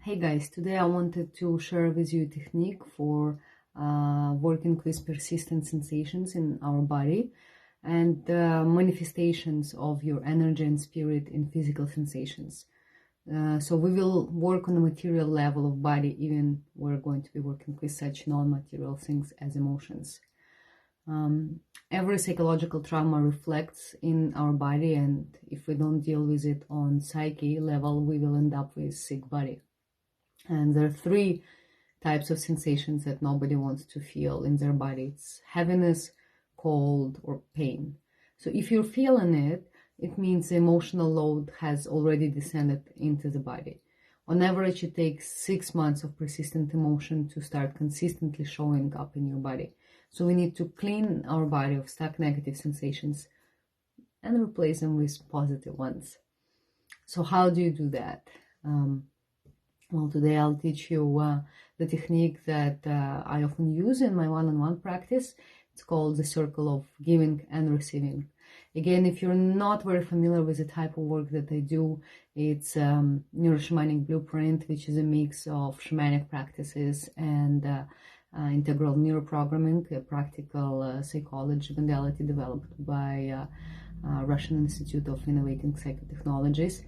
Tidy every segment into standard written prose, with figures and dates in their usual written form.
Hey guys, today I wanted to share with you a technique for working with persistent sensations in our body and manifestations of your energy and spirit in physical sensations. So we will work on the material level of body, even we're going to be working with such non-material things as emotions. Every psychological trauma reflects in our body, and if we don't deal with it on psyche level, we will end up with sick body. And there are three types of sensations that nobody wants to feel in their body. It's heaviness, cold, or pain. So if you're feeling it, it means the emotional load has already descended into the body. On average, it takes 6 months of persistent emotion to start consistently showing up in your body. So we need to clean our body of stuck negative sensations and replace them with positive ones. So how do you do that? Well, today I'll teach you the technique that I often use in my one-on-one practice. It's called the circle of giving and receiving. Again, if you're not very familiar with the type of work that I do, it's Neuroshamanic Blueprint, which is a mix of shamanic practices and integral neuroprogramming, a practical psychology modality developed by Russian Institute of Innovating Psychotechnologies.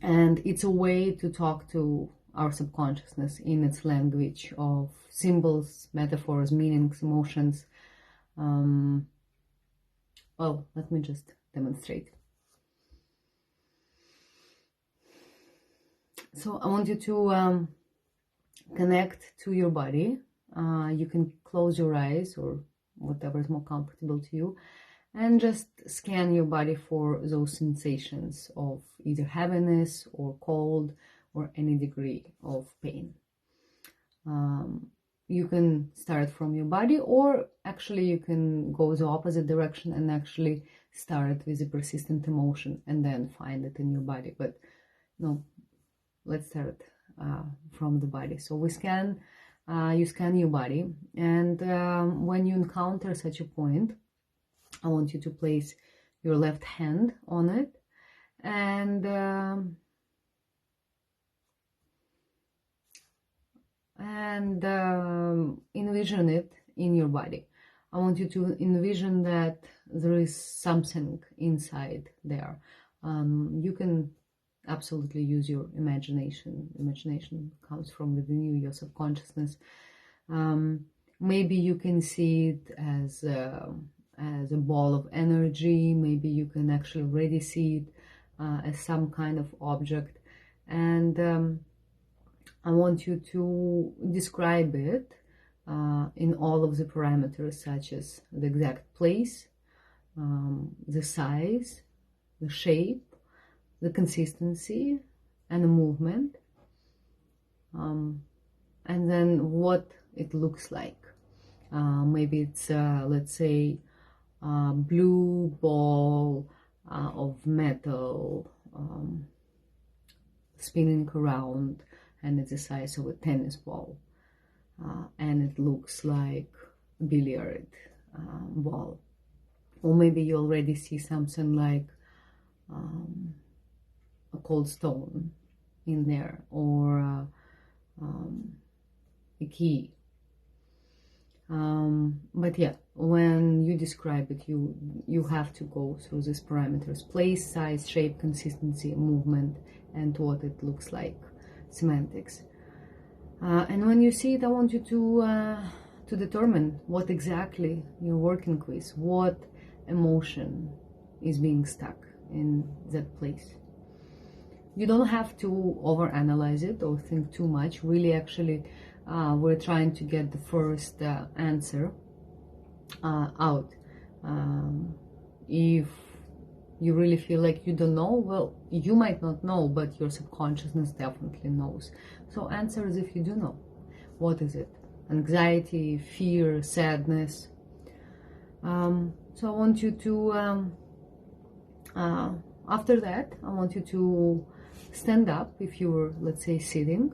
And it's a way to talk to our subconsciousness in its language of symbols, metaphors, meanings, emotions. Well, let me just demonstrate. So I want you to connect to your body. You can close your eyes or whatever is more comfortable to you, and just scan your body for those sensations of either heaviness or cold or any degree of pain. You can start from your body, or actually you can go the opposite direction and actually start with a persistent emotion and then find it in your body. But no, let's start from the body. So you scan your body, and when you encounter such a point, I want you to place your left hand on it and envision it in your body. I want you to envision that there is something inside there. You can absolutely use your imagination. Imagination comes from within you, your subconsciousness. Maybe you can see it as a ball of energy. Maybe you can actually already see it as some kind of object, and I want you to describe it in all of the parameters, such as the exact place, the size, the shape, the consistency, and the movement, and then what it looks like. Maybe it's let's say blue ball of metal spinning around, and it's the size of a tennis ball, and it looks like a billiard ball. Or maybe you already see something like a cold stone in there, or a key. But yeah, when you describe it, you have to go through these parameters: place, size, shape, consistency, movement, and what it looks like, semantics. And when you see it, I want you to determine what exactly you're working with, what emotion is being stuck in that place. You don't have to overanalyze it or think too much. Really, actually, we're trying to get the first answer out. If you really feel like you don't know, well, you might not know, but your subconsciousness definitely knows. So answer as if you do know. What is it? Anxiety, fear, sadness. So I want you to, after that, I want you to stand up if you were, let's say, sitting.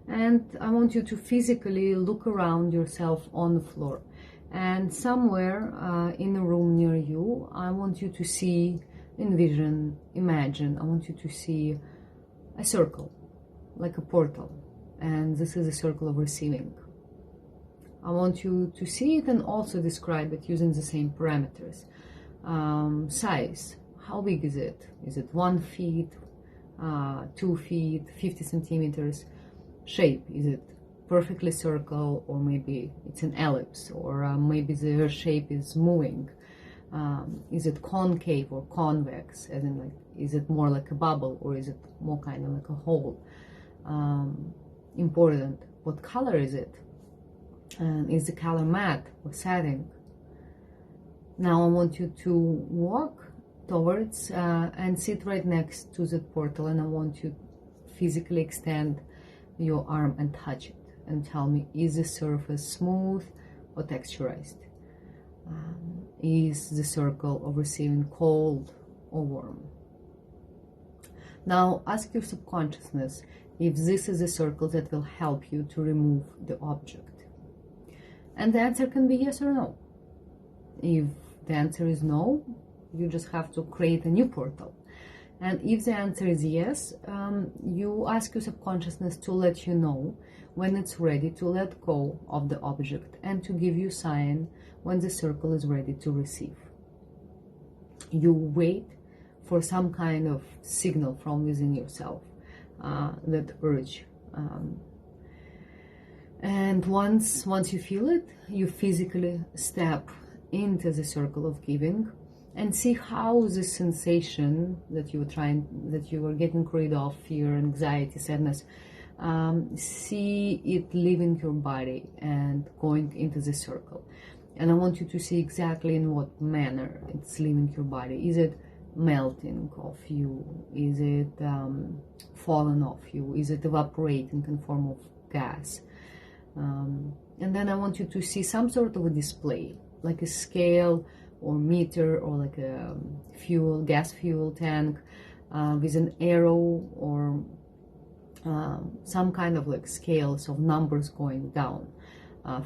And I want you to physically look around yourself on the floor. And somewhere in a room near you, I want you to see, envision, imagine, I want you to see a circle. like a portal, and this is a circle of receiving. I want you to see it and also describe it using the same parameters. Size, how big is it? Is it 1 feet, 2 feet, 50 centimeters? Shape, is it perfectly circle, or maybe it's an ellipse, or maybe the shape is moving? Is it concave or convex, as in like, is it more like a bubble, or is it more kind of like a hole? Important, what color is it? Is the color matte or satin? Now I want you to walk towards and sit right next to the portal, and I want you to physically extend your arm and touch it and tell me, is the surface smooth or texturized? Is the circle of receiving cold or warm? Now ask your subconsciousness if this is a circle that will help you to remove the object. And the answer can be yes or no. If the answer is no, you just have to create a new portal. And if the answer is yes, you ask your subconsciousness to let you know when it's ready to let go of the object and to give you a sign when the circle is ready to receive. You wait for some kind of signal from within yourself, that urge. And once you feel it, you physically step into the circle of giving and see how the sensation that you were getting rid of, fear, anxiety, sadness, see it leaving your body and going into the circle. And I want you to see exactly in what manner it's leaving your body. Is it melting off you? Is it falling off you? Is it evaporating in form of gas? And then I want you to see some sort of a display, like a scale or meter, or like a gas fuel tank with an arrow, or some kind of like scales of numbers going down,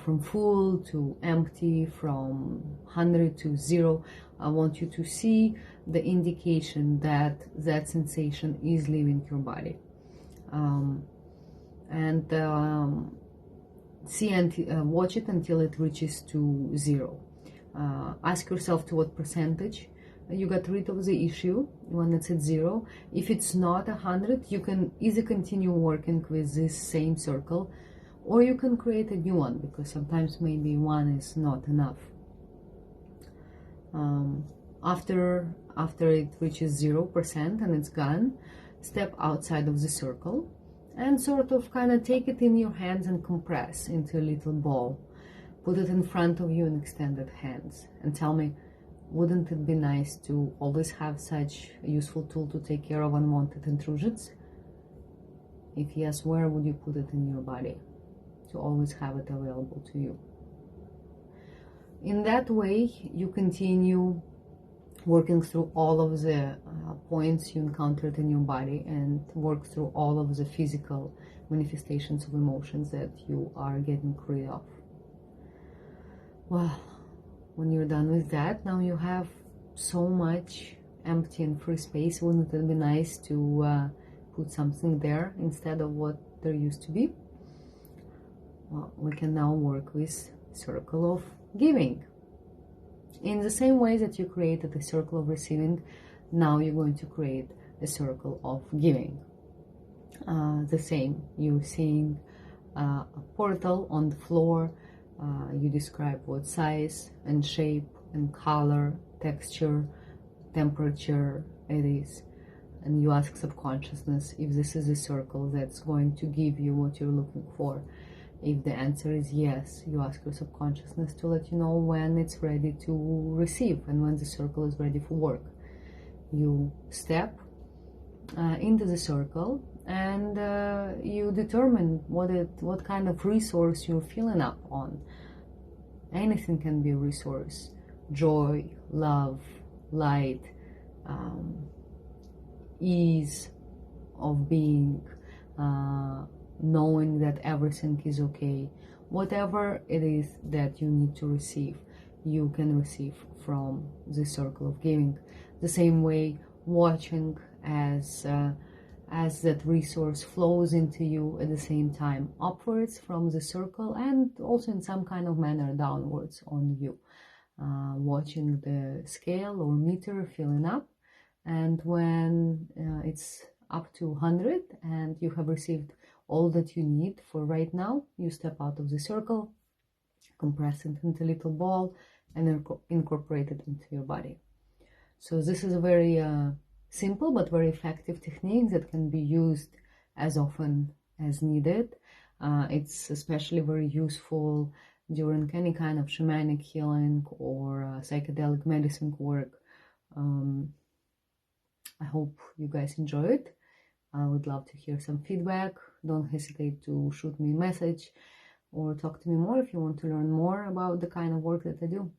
from full to empty, from 100 to 0. I want you to see the indication that that sensation is leaving your body. Watch it until it reaches to 0. Ask yourself to what percentage you got rid of the issue when it's at 0. If it's not 100, you can either continue working with this same circle, or you can create a new one, because sometimes maybe one is not enough. After it reaches 0% and it's gone, step outside of the circle and sort of kind of take it in your hands and compress into a little ball. Put it in front of you in extended hands and tell me, wouldn't it be nice to always have such a useful tool to take care of unwanted intrusions? If yes, where would you put it in your body to always have it available to you? In that way, you continue working through all of the points you encountered in your body and work through all of the physical manifestations of emotions that you are getting rid of. Well, when you're done with that, now you have so much empty and free space. Wouldn't it be nice to put something there instead of what there used to be? Well, we can now work with circle of giving. In the same way that you created a circle of receiving, now you're going to create a circle of giving. The same, you're seeing a portal on the floor. You describe what size and shape and color, texture, temperature it is, and you ask subconsciousness if this is a circle that's going to give you what you're looking for. If the answer is yes, you ask your subconsciousness to let you know when it's ready to receive and when the circle is ready for work. You step into the circle and you determine what kind of resource you're filling up on. Anything can be a resource: joy, love, light, ease of being, knowing that everything is okay. Whatever it is that you need to receive, you can receive from the circle of giving. The same way, watching as as that resource flows into you at the same time upwards from the circle and also in some kind of manner downwards on you. Watching the scale or meter filling up, and when it's up to 100 and you have received all that you need for right now, you step out of the circle, compress it into a little ball, and incorporate it into your body. So this is a very simple but very effective technique that can be used as often as needed. It's especially very useful during any kind of shamanic healing or psychedelic medicine work. I hope you guys enjoy it. I would love to hear some feedback. Don't hesitate to shoot me a message or talk to me more if you want to learn more about the kind of work that I do.